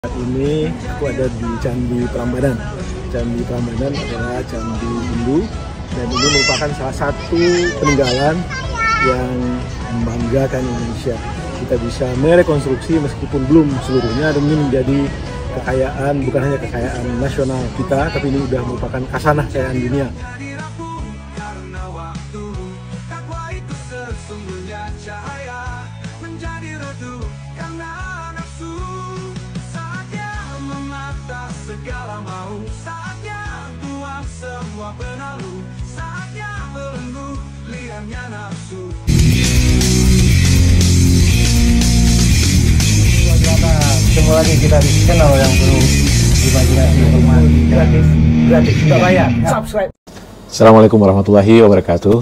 Saat ini aku ada di Candi Prambanan. Candi Prambanan adalah candi Hindu dan ini merupakan salah satu peninggalan yang membanggakan Indonesia. Kita bisa merekonstruksi meskipun belum seluruhnya, dan ini menjadi kekayaan, bukan hanya kekayaan nasional kita, tapi ini sudah merupakan khasanah kekayaan dunia. Segala mau, saatnya buang semua benalu, saatnya belenggu, liarnya nafsu. Ketemu lagi kita di channel yang perlu imajinasi rumah gratis tidak bayar. Subscribe. Assalamualaikum warahmatullahi wabarakatuh.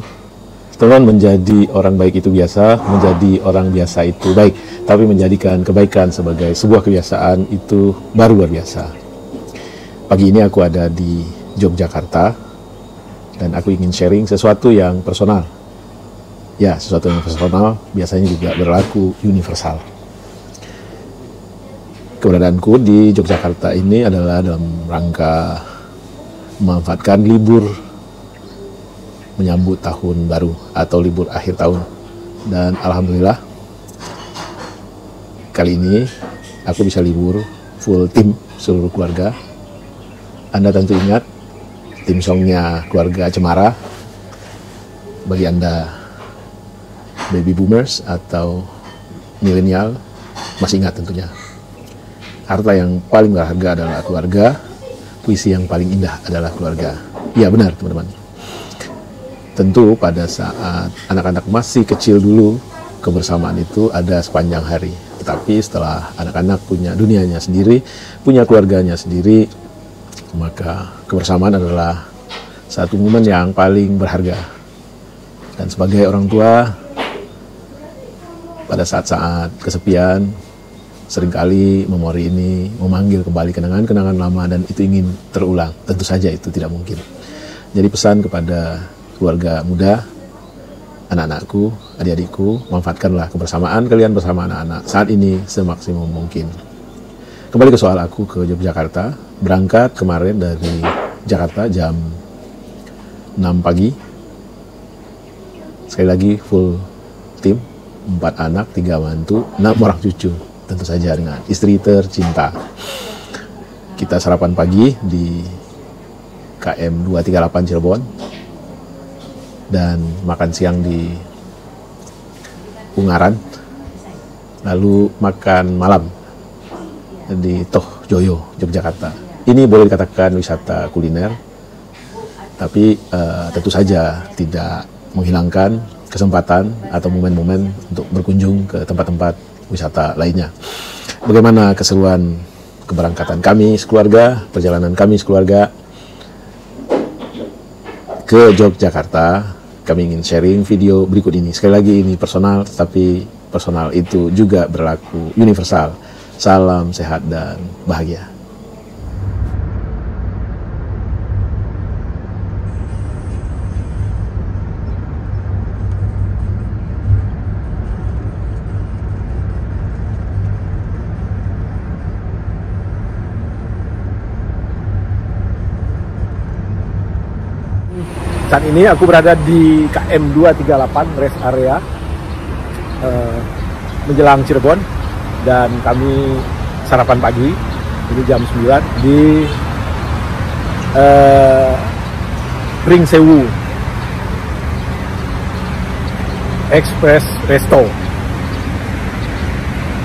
Teman, menjadi orang baik itu biasa, menjadi orang biasa itu baik, tapi menjadikan kebaikan sebagai sebuah kebiasaan itu baru luar biasa. Pagi ini aku ada di Yogyakarta dan aku ingin sharing sesuatu yang personal. Ya, sesuatu yang personal biasanya juga berlaku universal. Keberadaanku di Yogyakarta ini adalah dalam rangka memanfaatkan libur menyambut tahun baru atau libur akhir tahun. Dan alhamdulillah kali ini aku bisa libur full tim seluruh keluarga. Anda tentu ingat tim songnya keluarga Cemara. Bagi Anda baby boomers atau milenial masih ingat tentunya. Harta yang paling berharga adalah keluarga, puisi yang paling indah adalah keluarga. Iya benar teman-teman. Tentu pada saat anak-anak masih kecil dulu, kebersamaan itu ada sepanjang hari. Tetapi setelah anak-anak punya dunianya sendiri, punya keluarganya sendiri, maka kebersamaan adalah satu momen yang paling berharga. Dan sebagai orang tua, pada saat-saat kesepian, seringkali memori ini memanggil kembali kenangan-kenangan lama dan itu ingin terulang. Tentu saja itu tidak mungkin. Jadi pesan kepada keluarga muda, anak-anakku, adik-adikku, manfaatkanlah kebersamaan kalian bersama anak-anak saat ini semaksimum mungkin. Kembali ke soal aku ke Yogyakarta, berangkat kemarin dari Jakarta jam 6 pagi. Sekali lagi full tim, 4 anak, 3 mantu, 6 orang cucu. Tentu saja dengan istri tercinta. Kita sarapan pagi di KM 238 Cirebon dan makan siang di Ungaran, lalu makan malam di Toh Joyo, Yogyakarta. Ini boleh dikatakan wisata kuliner, tapi tentu saja tidak menghilangkan kesempatan atau momen-momen untuk berkunjung ke tempat-tempat wisata lainnya. Bagaimana keseruan keberangkatan kami sekeluarga, perjalanan kami sekeluarga ke Yogyakarta. Kami ingin sharing video berikut ini. Sekali lagi ini personal, tapi personal itu juga berlaku universal. Salam sehat dan bahagia. Saat ini aku berada di KM 238 rest area menjelang Cirebon, dan kami sarapan pagi ini jam 9 di Pringsewu Express Resto.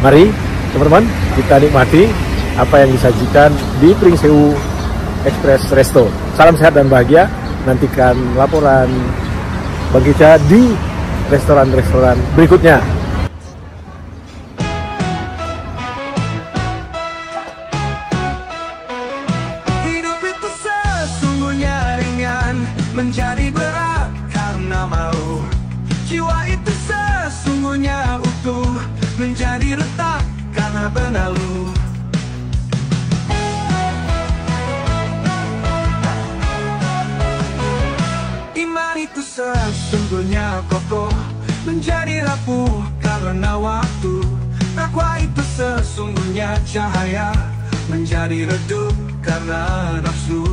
Mari teman-teman kita nikmati apa yang disajikan di Pringsewu Express Resto. Salam sehat dan bahagia. Nantikan laporan Bang Kica di restoran-restoran berikutnya. Hidup itu sesungguhnya ringan, menjadi berat karena mau. Jiwa itu sesungguhnya utuh, menjadi retak karena benalu. Itu sesungguhnya kokoh, menjadi rapuh karena waktu. Takwa itu sesungguhnya cahaya, menjadi redup karena nafsu.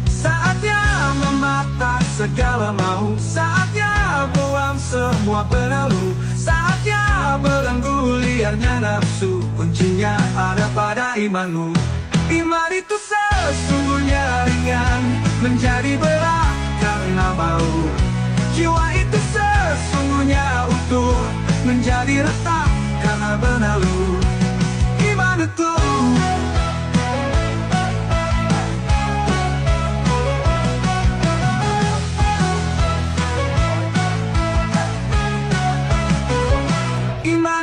Saatnya memata segala mau, saatnya buang semua berlalu, saatnya belenggu liarnya nafsu. Kuncinya ada pada imanmu. Iman itu sesungguhnya ringan, menjadi berat karena mau. Jiwa itu sesungguhnya utuh, menjadi retak karena berlalu. Iman itu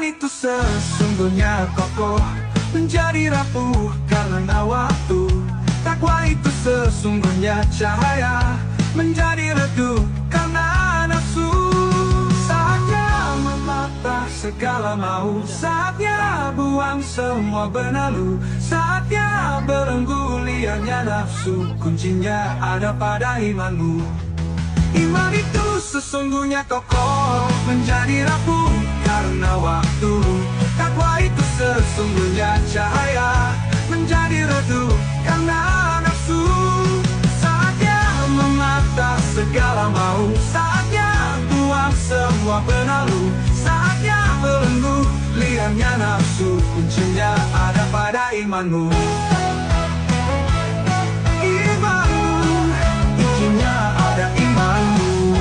itu sesungguhnya kokoh, menjadi rapuh karena waktu. Takwa itu sesungguhnya cahaya, menjadi redup karena nafsu. Saatnya memata segala mau, saatnya buang semua berlalu, saatnya belenggu liarnya nafsu. Kuncinya ada pada imanmu. Iman itu sesungguhnya kokoh, menjadi rapuh karena waktu. Takwa itu sesungguhnya cahaya, menjadi redup karena nafsu. Saatnya memata segala mau, saatnya buang semua berlalu, saatnya belenggu liarnya nafsu. Kuncinya ada pada imanmu. Kuncinya ada imanmu.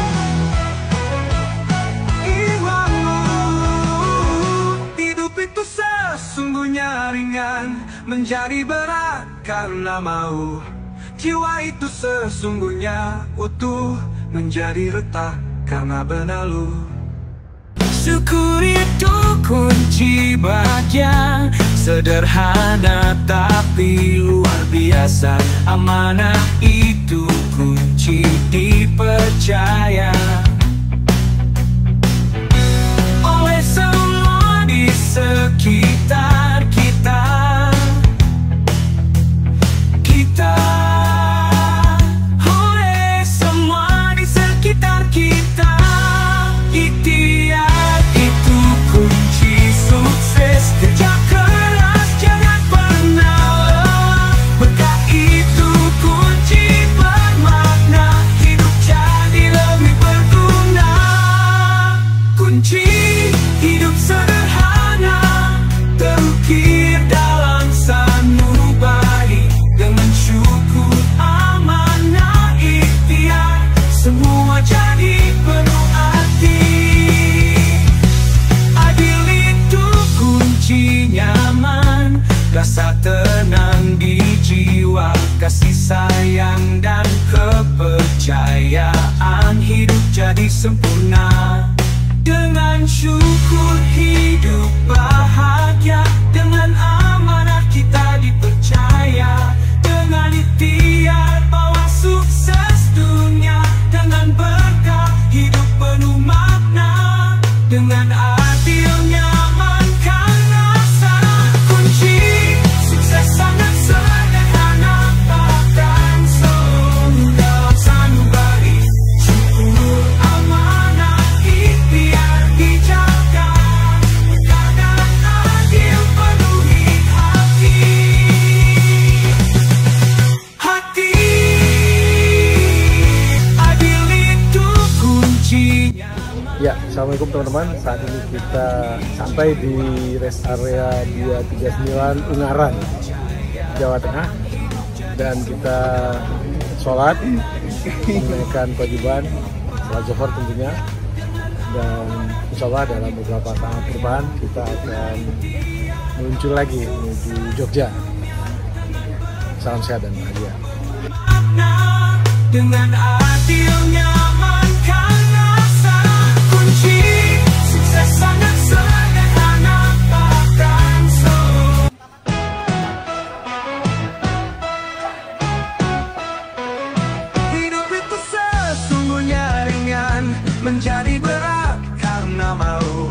Hidup itu sesungguhnya ringan, menjadi berat karena mau. Jiwa itu sesungguhnya utuh, menjadi retak karena berlalu. Syukur itu kunci bahagia, sederhana tapi luar biasa. Amanah itu kunci dipercaya oleh semua di sekitar kita. Oleh semua di sekitar kita. Ikhtiar itu kunci sukses, kerja keras jangan pernah lelah. Berkah itu kunci bermakna, hidup jadi lebih berguna. Kunci hidup sederhana, terukir dalam sanubari. Dengan syukur, amanah, ikhtiar, semua jadi penuh arti. Adil itu kunci nyaman, rasa tenang di jiwa, kasih sayang dan kepercayaan, hidup jadi sempurna. Dengan syukur hidup bahagia, dengan amanah kita dipercaya, dengan ikhtiar bawa sukses dunia, dengan berkah hidup penuh makna, dengan adil nyaman karena rasa. Kunci sukses sangat sederhana, bahkan selalu dalam sanubari. Syukur, amanah, ikhtiar dijaga, kadang adil penuhi hati. Adil itu kuncinya. Ya, assalamualaikum teman-teman. Saat ini kita sampai di rest area 239 Ungaran, Jawa Tengah, dan kita sholat, menunaikan kewajiban sholat zuhur tentunya, dan insya Allah dalam beberapa tahun ke depan kita akan meluncur lagi menuju Jogja. Salam sehat dan bahagia. Dengan adil nyaman karena rasa. Kunci sukses sangat sederhana, bahkan selalu. Hidup itu sesungguhnya ringan, menjadi berat karena mau.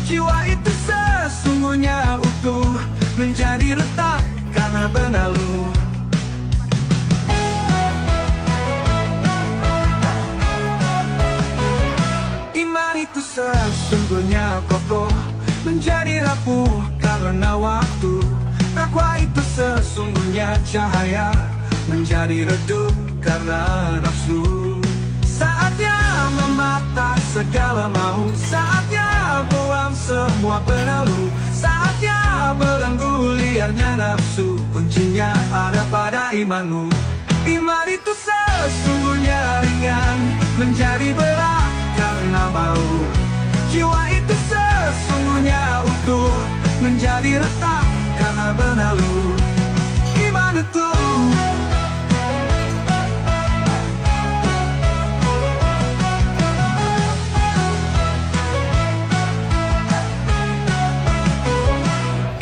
Jiwa itu sesungguhnya utuh, menjadi retak karena berlalu. Iman itu sesungguhnya kokoh, menjadi rapuh karena waktu. Takwa itu sesungguhnya sesungguhnya cahaya menjadi redup karena nafsu. Saatnya memata segala mau, saatnya buang semua penalu, saatnya belenggu liarnya nafsu. Kuncinya ada pada imanmu. Iman itu sesungguhnya ringan, menjadi berat karena mau. Jiwa itu sesungguhnya utuh, menjadi retak karena benalu.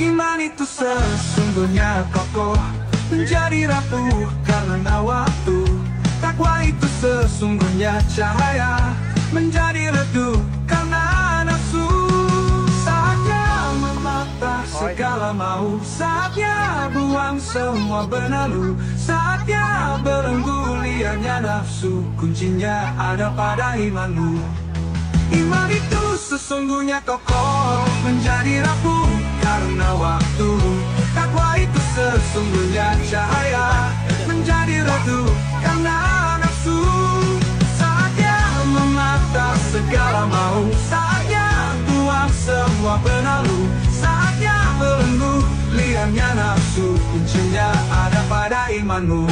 Iman itu sesungguhnya kokoh, menjadi rapuh karena waktu. Takwa itu sesungguhnya cahaya, menjadi redup karena nafsu. Saatnya memata segala mau, saatnya buang semua benalu, saatnya belenggu liarnya nafsu. Kuncinya ada pada imanmu. Iman itu sesungguhnya kokoh, menjadi rapuh karena waktu. Takwa itu sesungguhnya cahaya, menjadi redup karena nafsu. Saatnya memata segala mau, saatnya buang semua penalu, saatnya belenggu liarnya nafsu. Kuncinya ada pada imanmu.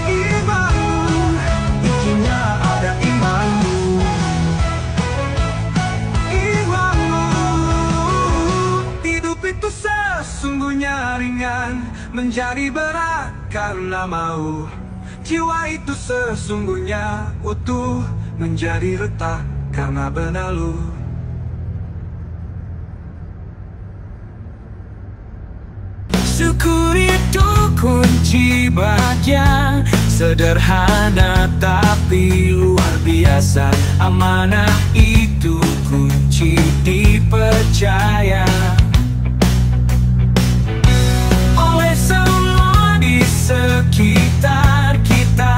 Imanmu, kuncinya ada imanmu. Itu sesungguhnya ringan, menjadi berat karena mau. Jiwa itu sesungguhnya utuh, menjadi retak karena benalu. Syukur itu kunci bahagia, sederhana tapi luar biasa. Amanah itu kunci dipercaya oleh semua di sekitar kita.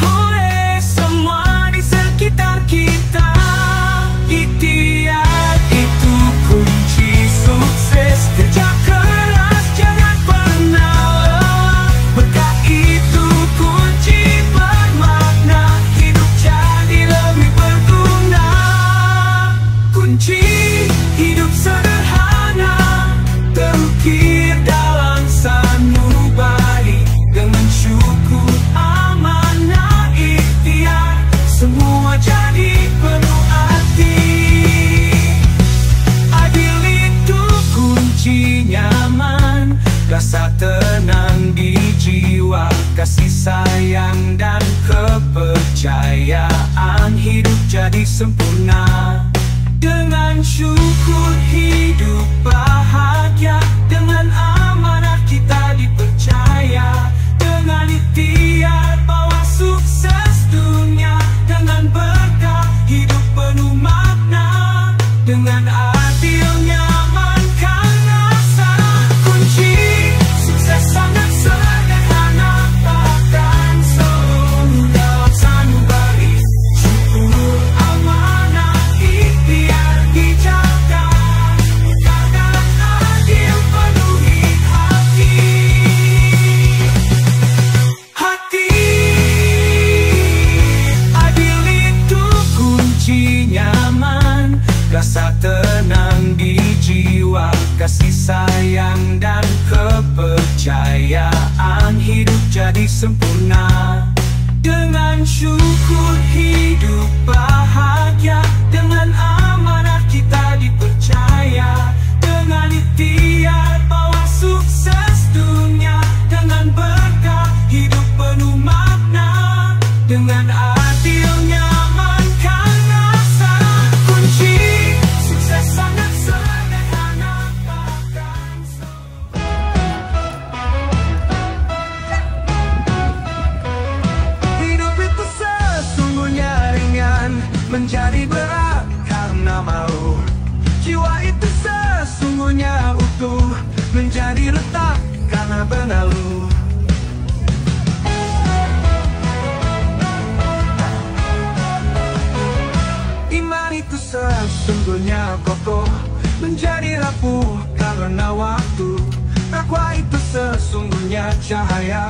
Oleh semua di sekitar kita. Ikhtiar itu kunci sukses, kerja keras jangan pernah lelah. Berkah itu kunci bermakna, hidup jadi lebih berguna. Kunci hidup sederhana, terukir dalam sanubari. Dengan syukur, amanah, ikhtiar, semua jadi penuh arti. Adil itu kunci nyaman, rasa tenang di jiwa, kasih sayang dan kepercayaan, hidup jadi sempurna. Dengan syukur hidup bahagia, dengan amanah kita dipercaya, dengan ikhtiar bawa sukses dunia, dengan berkah hidup penuh makna, dengan adil nyaman karena salah. Kunci sukses sangat sederhana, bahkan selalu dalam sanubari. Syukur, amanah, ikhtiar dijaga, kadang adil penuhi hati. Adil itu kunci nyaman, rasa tenang di jiwa, kasih sayang dan kepercayaan, hidup jadi sempurna. Dengan syukur hidup bahagia, dengan amanah kita dipercaya, dengan ikhtiar bawa sukses dunia, dengan berkah hidup penuh makna, dengan adil nyaman karena salah. Kunci sukses sangat sederhana, bahkan hidup itu sesungguhnya ringan, menjadi berat karena mau. Jiwa itu sesungguhnya utuh, menjadi retak karena benalu. Iman itu sesungguhnya kokoh menjadi rapuh karena waktu. Takwa itu sesungguhnya cahaya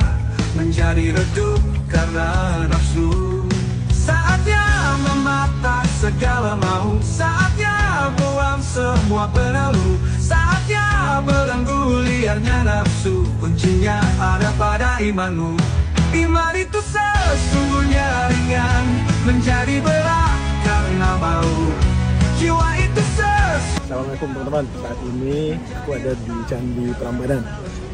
menjadi redup karena nafsu. Saatnya memata segala mau, saatnya buang semua penalu, saatnya belenggu liarnya nafsu. Kuncinya ada pada imanmu. Iman itu sesungguhnya ringan menjadi berat karena mau. Jiwa itu Assalamualaikum teman-teman. Saat ini aku ada di Candi Prambanan.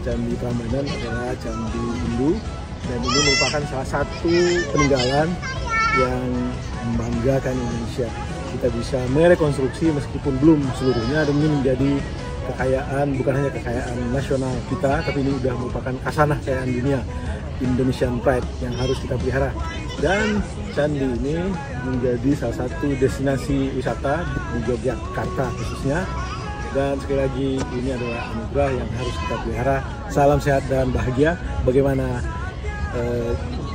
Candi Prambanan adalah candi Hindu dan ini merupakan salah satu peninggalan yang membanggakan Indonesia. Kita bisa merekonstruksi meskipun belum seluruhnya, dan ini menjadi kekayaan, bukan hanya kekayaan nasional kita, tapi ini sudah merupakan khasanah kekayaan dunia, Indonesian Pride, yang harus kita pelihara. Dan candi ini menjadi salah satu destinasi wisata di Yogyakarta khususnya. Dan sekali lagi, ini adalah anugerah yang harus kita pelihara. Salam sehat dan bahagia. Bagaimana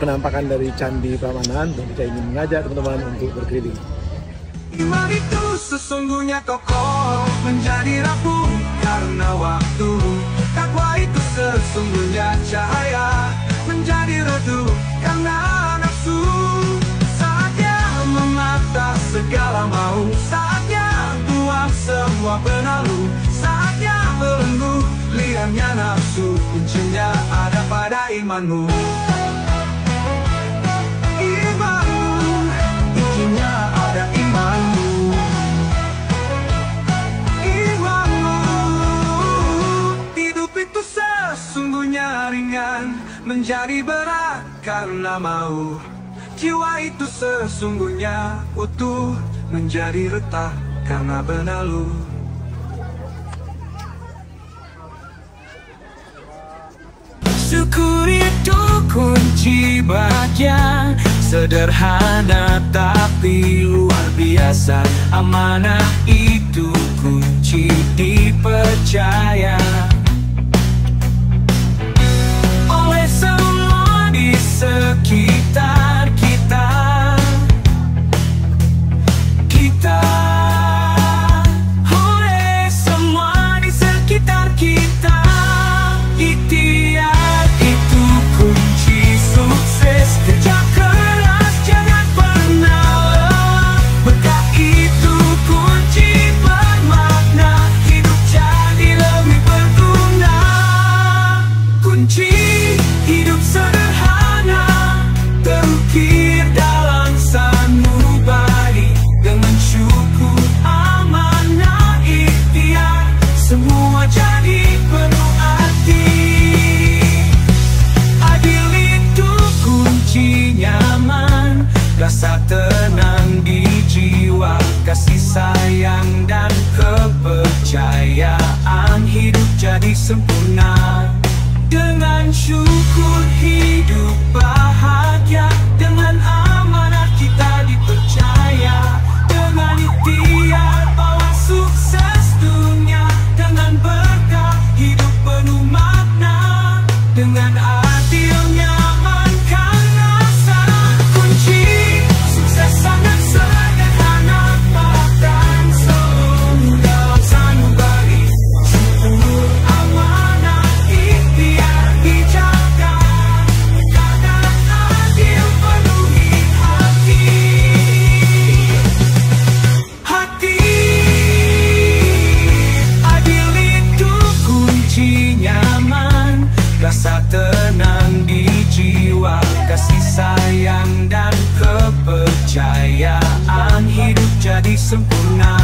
penampakan dari Candi Prambanan, dan kita ingin mengajak teman-teman untuk berkeliling. Iman itu sesungguhnya kokoh menjadi rapuh karena waktu. Takwa itu sesungguhnya cahaya menjadi redup karena nafsu. Saatnya memata segala mau, saatnya buang semua penalu, saatnya belenggu liarnya nafsu. Kuncinya ada pada imanmu. Sesungguhnya ringan menjadi berat karena mau. Jiwa itu sesungguhnya utuh menjadi retak karena benalu. Syukur itu kunci bahagia, sederhana tapi luar biasa. Amanah itu kunci dipercaya oleh semua di sekitar kita. Oleh semua di sekitar kita. Ikhtiar itu kunci sukses. Kerja keras jangan pernah lelah. Berkah itu kunci bermakna. Hidup jadi lebih berguna. Kunci hidup sederhana terukir dalam sanubari. Dengan syukur, amanah, ikhtiar, semua jadi penuh arti. Adil itu kunci nyaman, rasa tenang di jiwa, kasih sayang dan kepercayaan. Hidup jadi sempurna dengan syukur, hidup bahagia. Dengan amanah kita dipercaya, dengan ikhtiar bawa sukses dunia. Dengan berkah hidup penuh makna, dengan adil nyamankan rasa. Kunci sukses sangat sederhana, bahkan selalu dalam sanubari. Syukur, amanah, ikhtiar, dijaga, kadang adil penuhi hati. Adil itu kunci nyaman, rasa tenang di jiwa, kasih sayang dan kepercayaan. Hidup jadi sempurna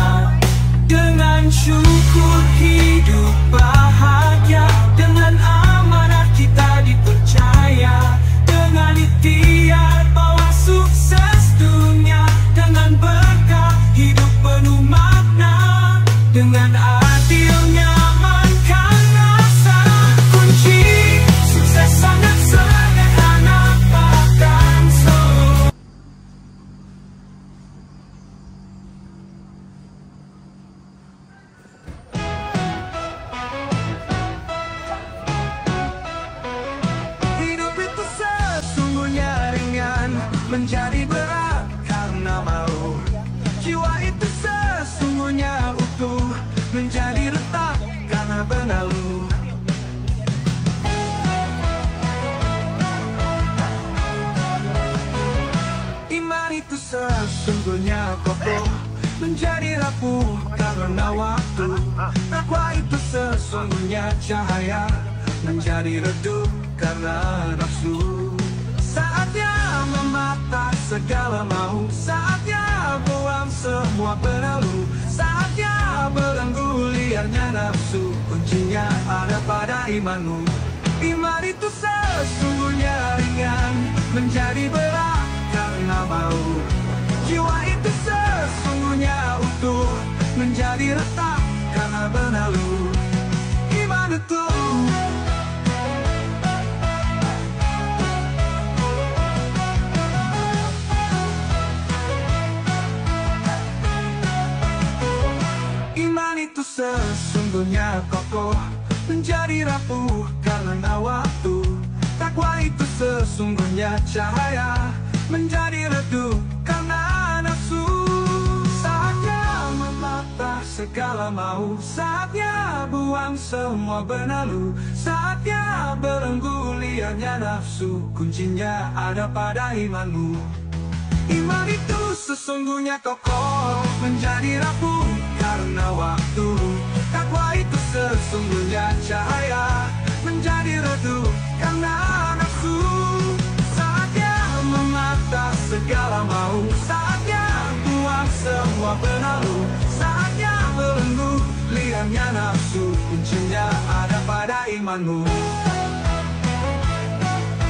dengan syukur, hidup bahagia. Dengan amanah kita dipercaya, dengan ikhtiar bawa sukses dunia. Dengan berkah hidup penuh makna, dengan adil nyamankan rasa. Kunci sukses sangat sederhana, bahkan selalu. Hidup itu sesungguhnya ringan menjadi berat karena mau. Jiwa itu menjadi rapuh karena waktu. Takwa itu sesungguhnya cahaya, menjadi redup karena nafsu. Saatnya memata segala mau, saatnya buang semua berlalu, saatnya belenggu liarnya nafsu. Kuncinya ada pada imanmu. Iman itu sesungguhnya ringan, menjadi berat karena mau. Jiwa itu sesungguhnya utuh, menjadi retak karena berlalu. Iman itu sesungguhnya kokoh, menjadi rapuh karena waktu. Takwa itu sesungguhnya cahaya, menjadi redup karena nafsu. Saatnya memata segala mau, saatnya buang semua berlalu, saatnya belenggu liarnya nafsu. Kuncinya ada pada imanmu. Iman itu sesungguhnya kokoh, menjadi rapuh karena waktu. Takwa itu sesungguhnya cahaya, menjadi redup karena nafsu. Saatnya memata segala mau, saatnya buang semua berlalu, saatnya belenggu liarnya nafsu. Kuncinya ada pada imanmu.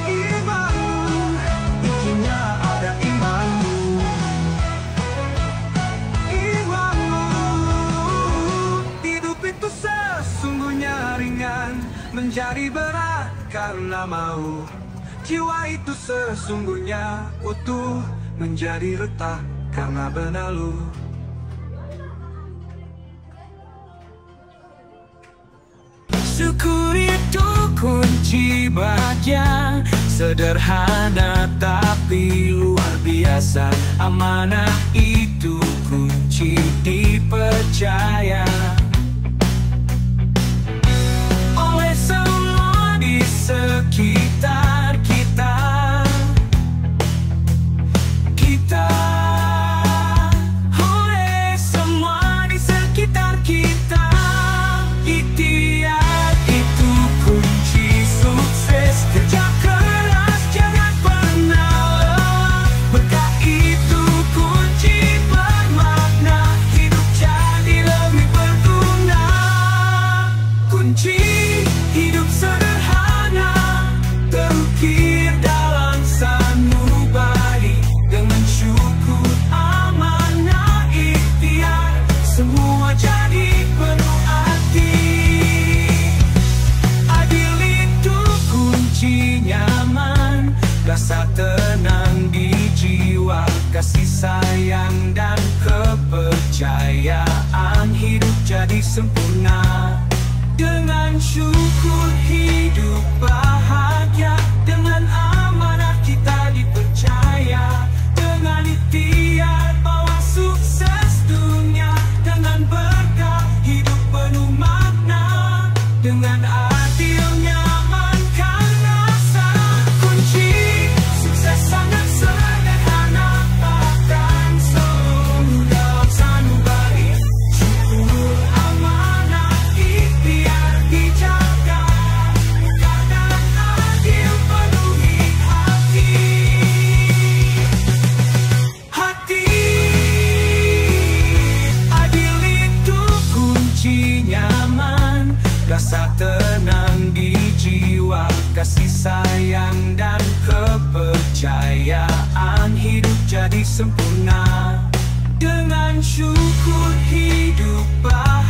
Imanmu, kuncinya ada imanmu. Sesungguhnya ringan, menjadi berat karena mau. Jiwa itu sesungguhnya utuh, menjadi retak karena berlalu. Syukur itu kunci bahagia, sederhana tapi luar biasa. Amanah itu kunci dipercaya oleh semua di sekitar kita. Oleh semua di sekitar kita. Ikhtiar itu kunci sukses, kerja keras jangan pernah lelah. Berkah itu kunci bermakna, hidup jadi lebih berguna. Kunci hidup sederhana, terukir dalam sanubari. Dengan syukur, amanah, ikhtiar, semua jadi penuh arti. Adil itu kunci nyaman, rasa tenang di jiwa, kasih sayang dan kepercayaan. Hidup jadi sempurna dengan syukur, hidup bahagia. Dengan amanah kita dipercaya, dengan ikhtiar bawa sukses dunia. Dengan berkah hidup penuh makna, dengan adil nyaman karena rasa. Kunci sukses sangat sederhana, bahkan selalu dalam sanubari. Syukur, amanah, ikhtiar dijaga, kadang adil penuhi hati. Adil itu kunci nyaman, rasa tenang di jiwa, kasih sayang dan kepercayaan. Hidup jadi sempurna dengan syukur, hidup bahagia.